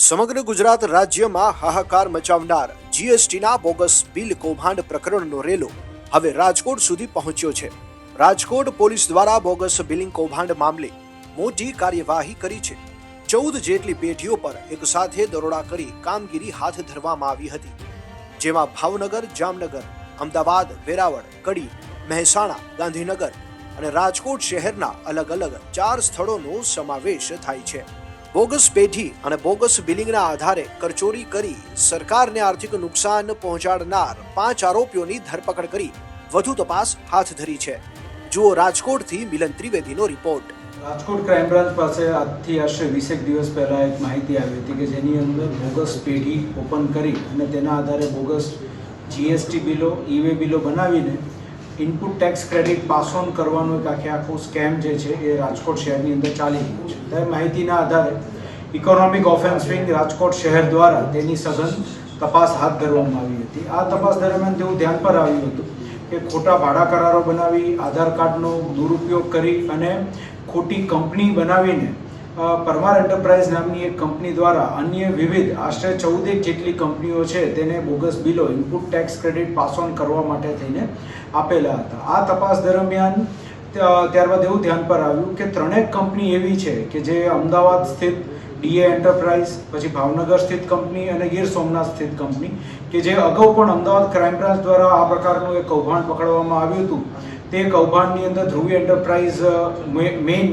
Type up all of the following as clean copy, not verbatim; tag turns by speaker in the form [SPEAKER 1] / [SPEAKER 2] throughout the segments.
[SPEAKER 1] સમગ્ર ગુજરાત રાજ્યમાં હાહાકાર મચાવનાર જીએસટીના બોગસ બિલ કૌભાંડ પ્રકરણનો રેલો હવે રાજકોટ સુધી પહોંચ્યો છે. રાજકોટ પોલીસ દ્વારા બોગસ બિલિંગ કૌભાંડ મામલે મોટી કાર્યવાહી કરી છે. 14 જેટલી પેઢીઓ પર એક સાથે દરોડા કરી કામગીરી હાથ ધરવામાં આવી હતી, જેમાં ભાવનગર, જામનગર, અમદાવાદ, વેરાવળ, કડી, મહેસાણા, ગાંધીનગર અને રાજકોટ શહેરના અલગ અલગ 4 સ્થળોનો સમાવેશ થાય છે. બોગસ પેઢી અને બોગસ બિલિંગના આધારે કરચોરી કરી સરકારને આર્થિક નુકસાન પહોંચાડનાર 5 આરોપીઓની ધરપકડ કરી વધુ તપાસ હાથ ધરી છે. જુઓ રાજકોટથી મિલન ત્રિવેદીનો રિપોર્ટ.
[SPEAKER 2] રાજકોટ ક્રાઇમ બ્રાન્ચ પાસે આજથી આશરે 20 દિવસ પહેલા એક માહિતી આવી હતી કે જેની અંદર બોગસ પેઢી ઓપન કરી અને તેના આધારે બોગસ જીએસટી બિલો, ઈ-વે બિલો બનાવીને input tax credit pass on કરવાનું એક આખું સ્કેમ જે છે એ રાજકોટ શહેરની અંદર ચાલી રહ્યું છે. તે માહિતીના આધારે ઇકોનોમિક ઓફેન્સ વિંગ રાજકોટ શહેર દ્વારા તેની સઘન તપાસ હાથ ધરવામાં આવી હતી. આ તપાસ દરમિયાન તેવું ધ્યાન પર આવ્યું હતું કે ખોટા ભાડા કરારો બનાવી, આધાર કાર્ડનો દુરુપયોગ કરી અને ખોટી કંપની બનાવીને પરમાર એન્ટરપ્રાઇઝ નામની એક કંપની દ્વારા અન્ય વિવિધ આશરે 14 જેટલી કંપનીઓ છે તેને bogus below input tax credit pass on કરવા માટે થઈને આપેલા હતા. આ તપાસ દરમિયાન ત્યારબાદ એવું ધ્યાન પર આવ્યું કે 3 કંપની એવી છે કે જે અમદાવાદ સ્થિત ડીએ એન્ટરપ્રાઇઝ, પછી ભાવનગર સ્થિત કંપની અને ગીર સોમનાથ સ્થિત કંપની કે જે અગાઉ પણ અમદાવાદ ક્રાઇમ બ્રાન્ચ દ્વારા આ પ્રકારનું એક કૌભાંડ પકડવામાં આવ્યું હતું. તે કૌભાંડની અંદર ધ્રુવી એન્ટરપ્રાઇઝ મેઇન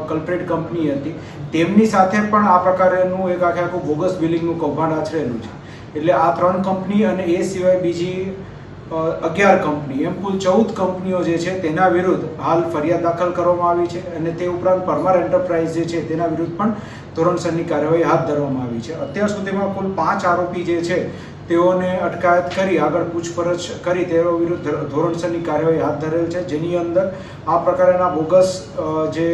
[SPEAKER 2] કલ્પ્રેટ કંપની હતી. તેમની સાથે પણ આ પ્રકારનું એક આખું બોગસ બિલિંગનું કૌભાંડ આચરેલું છે. એટલે આ 3 કંપની અને એ સિવાય બીજી 11 કંપની, એમ કુલ 14 કંપનીઓ જે છે તેના વિરુદ્ધ હાલ ફરિયાદ દાખલ કરવામાં આવી છે અને તે ઉપરાંત પરમાર એન્ટરપ્રાઇઝ જે છે તેના વિરુદ્ધ પણ ધોરણસરની કાર્યવાહી હાથ ધરવામાં આવી છે. અત્યાર સુધીમાં કુલ 5 આરોપી જે છે તેઓને અટકાયત કરી આગળ પૂછપરછ કરી તેઓ વિરુદ્ધ ધોરણસરની કાર્યવાહી હાથ ધરેલ છે, જેની અંદર આ પ્રકારના બોગસ જે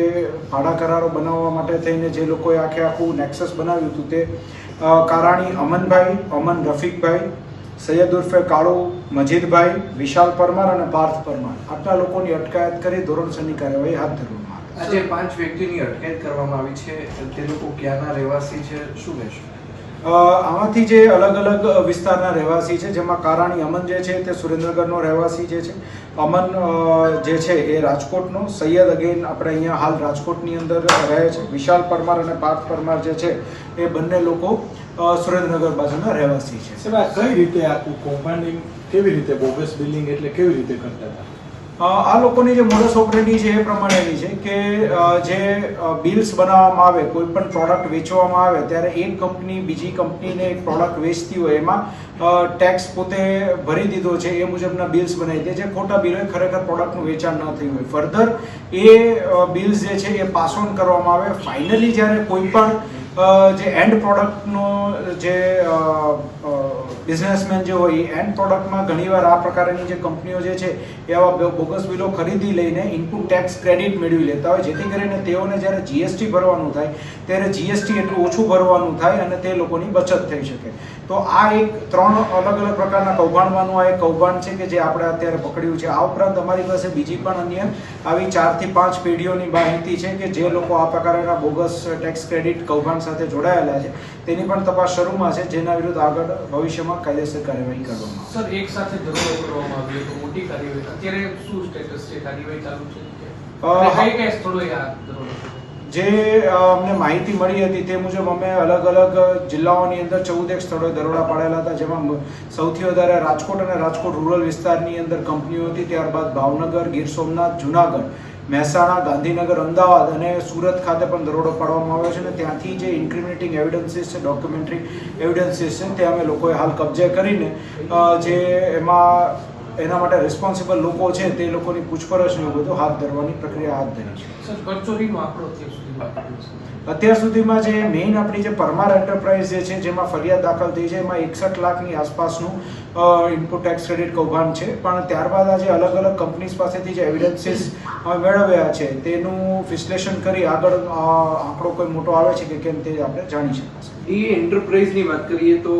[SPEAKER 2] ભાડા કરારો બનાવવા માટે થઈને જે લોકોએ આખું નેક્સસ બનાવ્યું હતું તે કારાણી અમનભાઈ, અમન રફીકભાઈ, સૈયદ ઉર્ફે કાળુ, મજીદભાઈ, વિશાલ પરમાર અને પાર્થ પરમાર, આટલા લોકોની અટકાયત કરી ધોરણસરની કાર્યવાહી હાથ ધરવામાં આવી.
[SPEAKER 3] આજે 5 વ્યક્તિની અટકાયત કરવામાં આવી છે, તે લોકો ક્યાંના રહેવાસી છે, શું કહેશો?
[SPEAKER 2] આમાંથી જે અલગ અલગ વિસ્તારના રહેવાસી છે, જેમાં કારાણી અમન જે છે તે સુરેન્દ્રનગરનો રહેવાસી જે છે, અમન જે છે એ રાજકોટનો, સૈયદ અગેન આપણે અહીંયા હાલ રાજકોટની અંદર રહે છે, વિશાલ પરમાર અને પાર્થ પરમાર જે છે એ બંને લોકો સુરેન્દ્રનગર બાજુના રહેવાસી છે.
[SPEAKER 4] કઈ રીતે આખું કૌભાંડિંગ, કેવી રીતે બોગસ બિલિંગ એટલે કેવી રીતે કરતા હતા?
[SPEAKER 2] આ લોકોની જે મોડસ ઓપરેન્ડી છે એ પ્રમાણેની છે કે જે બિલ્સ બનાવવામાં આવે, કોઈ પણ પ્રોડક્ટ વેચવામાં આવે ત્યારે એક કંપની બીજી કંપનીને એક પ્રોડક્ટ વેચતી હોય એમાં ટેક્સ પોતે ભરી દીધો છે એ મુજબના બિલ્સ બનાવી દે છે. ખોટા બિલ હોય, ખરેખર પ્રોડક્ટનું વેચાણ ન થયું હોય. ફર્ધર એ બિલ્સ જે છે એ પાસ ઓન કરવામાં આવે. ફાઇનલી જ્યારે કોઈ પણ જે એન્ડ પ્રોડક્ટનો જે બિઝનેસમેન જે હોય એ એન્ડ પ્રોડક્ટમાં ઘણીવાર આ પ્રકારની જે કંપનીઓ જે છે એ આવા બોગસ બિલો ખરીદી લઈને ઇનપુટ ટેક્સ ક્રેડિટ મેળવી લેતા હોય, જેથી કરીને તેઓને જ્યારે જીએસટી ભરવાનું થાય ત્યારે જીએસટી એટલું ઓછું ભરવાનું થાય અને તે લોકોની બચત થઈ શકે. તો આ એક 3 અલગ અલગ પ્રકારના કૌભાંડમાંનું આ એક કૌભાંડ છે કે જે આપણે અત્યારે પકડ્યું છે. આ ઉપરાંત અમારી પાસે બીજી પણ અન્ય આવી 4 થી 5 પેઢીઓની માહિતી છે કે જે લોકો આ પ્રકારના બોગસ ટેક્સ ક્રેડિટ કૌભાંડ સાથે જોડાયેલા છે. તેની પણ તપાસ શરૂમાં છે, જેના વિરુદ્ધ આગળ ભવિષ્યમાં કાયદેસર કાર્યવાહી કરવામાં આવશે.
[SPEAKER 5] સર, એક સાથે દરોડો કરવામાં આવ્યો તો મોટી કાર્યવાહી, અત્યારે શું સ્ટેટસ છે? કાર્યવાહી ચાલુ છે? કઈ સ્થળોએ આ દરોડો?
[SPEAKER 2] જે અમને માહિતી મળી હતી તે મુજબ અમે અલગ અલગ જિલ્લાઓની અંદર 14 સ્થળોએ દરોડા પાડેલા હતા, જેમાં સૌથી વધારે રાજકોટ અને રાજકોટ રૂરલ વિસ્તારની અંદર કંપનીઓ હતી. ત્યારબાદ ભાવનગર, ગીર સોમનાથ, જુનાગઢ, મહેસાણા, ગાંધીનગર, અમદાવાદ અને સુરત ખાતે પણ દરોડો પાડવામાં આવ્યો છે અને ત્યાંથી જે ઇન્ક્રિમિનેટિંગ એવિડન્સીસ છે, ડોક્યુમેન્ટરી એવિડન્સીસ છે, તે અમે લોકોએ હાલ કબજે કરીને જે એમાં એના માટે રિસ્પોન્સિબલ લોકો છે તે લોકોની પૂછપરછ ને બધું હાથ ધરવાની પ્રક્રિયા હાથ ધરી છે.
[SPEAKER 5] સર, કરચોરીનો આંકડો
[SPEAKER 2] અત્યાર સુધીમાં જે મેઇન આપણી જે પરમાર એન્ટરપ્રાઇઝ જે છે જેમાં ફરિયાદ દાખલ થઈ છે એમાં 61 લાખની આસપાસનું ઇનપુટ ટેક્સ ક્રેડિટ કૌભાંડ છે. પણ ત્યારબાદ આજે અલગ અલગ કંપનીઝ પાસેથી જે એવિડન્સીસ મેળવ્યા છે તેનું વિશ્લેષણ કરી આગળ આંકડો કોઈ મોટો આવે છે કે કેમ તે આપણે જાણી શકીશું.
[SPEAKER 3] એ એન્ટરપ્રાઇઝની વાત કરીએ તો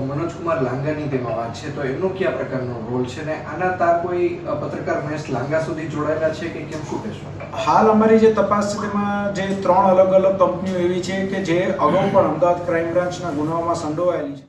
[SPEAKER 3] મનોજકુમાર લાંગાની તેમાં વાત છે, તો એમનો કયા પ્રકારનો રોલ છે ને આના તાર કોઈ પત્રકાર મહેશ લાંગા સુધી જોડાયેલા છે કે કેમ, શું કહેશો?
[SPEAKER 2] હાલ અમારી જે તપાસ છે તેમાં જે 3 અલગ અલગ કંપનીઓ એવી છે કે જે અગાઉ પણ અમદાવાદ ક્રાઇમ બ્રાન્ચના ગુનાઓમાં સંડોવાયેલી છે.